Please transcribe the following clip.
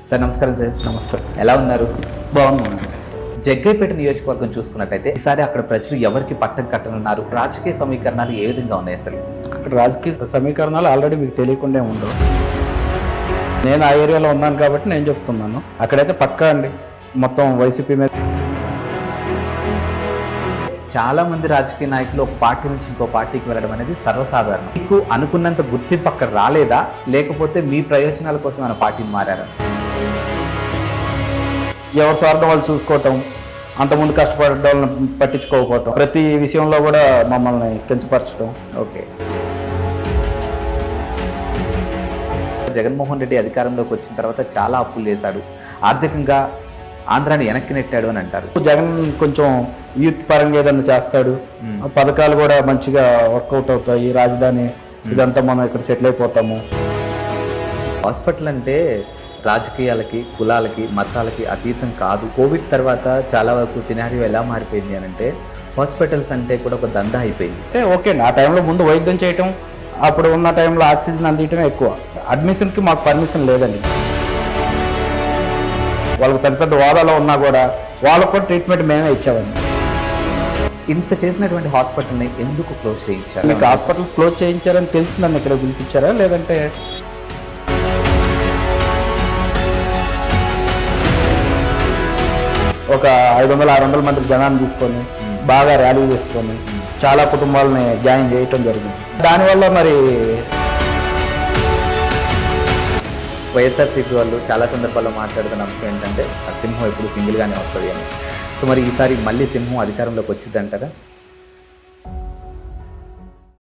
Sir నమస్కారం sir. నమస్తే. ఎలా ఉన్నారు? బాగున్నాను. జగ్గైపేట నియోజకవర్గం చూసుకున్నట్టయితే ఈసారి అక్కడ ప్రజలు ఎవరికి పట్టం కట్టనున్నారు? రాజకీయ సమీకరణాలు ఏ విధంగా ఉన్నాయి అసలు? అక్కడ రాజకీయ సమీకరణాలు ఆల్రెడీ మీకు తెలియకుండా ఉండవు. నేను ఆ ఏరియాలో ఉన్నాను కాబట్టి నేను చెప్తున్నాను. అక్కడైతే పక్కా అండి, మొత్తం వైసీపీ మీద. చాలా మంది రాజకీయ నాయకులు ఒక పార్టీ నుంచి ఇంకో పార్టీకి వెళ్ళడం అనేది సర్వసాధారణం. మీకు అనుకున్నంత గుర్తింపు అక్కడ రాలేదా, లేకపోతే మీ ప్రయోజనాల కోసం మన పార్టీని మారారా? ఎవరి స్వార్థం వాళ్ళు చూసుకోవటం, అంతకుముందు కష్టపడే వాళ్ళని పట్టించుకోకపోవటం, ప్రతి విషయంలో కూడా మమ్మల్ని కించపరచడం. ఓకే, జగన్మోహన్ రెడ్డి అధికారంలోకి వచ్చిన తర్వాత చాలా అప్పులు చేశాడు, ఆర్థికంగా ఆంధ్రాని వెనక్కి నెట్టాడు అని అంటారు. జగన్ కొంచెం యూత్ పరంగా ఏదన్నా చేస్తాడు, పథకాలు కూడా మంచిగా వర్కౌట్ అవుతాయి, రాజధాని ఇదంతా మనం ఇక్కడ సెటిల్ అయిపోతాము. హాస్పిటల్ అంటే రాజకీయాలకి, కులాలకి, మతాలకి అతీతం కాదు. కోవిడ్ తర్వాత చాలా వరకు సినారియో ఎలా మారిపోయింది అని అంటే హాస్పిటల్స్ అంటే కూడా ఒక దందా అయిపోయింది. అంటే ఓకే అండి, ఆ టైంలో ముందు వైద్యం చేయటం, అప్పుడు ఉన్న టైంలో ఆక్సిజన్ అందించడం ఎక్కువ. అడ్మిషన్కి మాకు పర్మిషన్ లేదండి. వాళ్ళకి పెద్ద పెద్ద హోదాలో ఉన్నా కూడా వాళ్ళకు కూడా ట్రీట్మెంట్ మేమే ఇచ్చామండి. ఇంత చేసినటువంటి హాస్పిటల్ని ఎందుకు క్లోజ్ చేయించారు? మీకు హాస్పిటల్ క్లోజ్ చేయించారని తెలిసి నన్ను ఇక్కడ పిలిపించారా, లేదంటే ఒక 500-600 మంది జనాన్ని తీసుకొని బాగా ర్యాలీ చేసుకొని చాలా కుటుంబాలని జాయిన్ చేయటం జరిగింది. దానివల్ల మరి వైఎస్ఆర్సీపీ వాళ్ళు చాలా సందర్భాల్లో మాట్లాడుతున్న అంశం ఏంటంటే సింహం ఎప్పుడు సింగిల్గానే వస్తుంది అని. సో మరి ఈసారి మళ్ళీ సింహం అధికారంలోకి వచ్చింది అంటారా?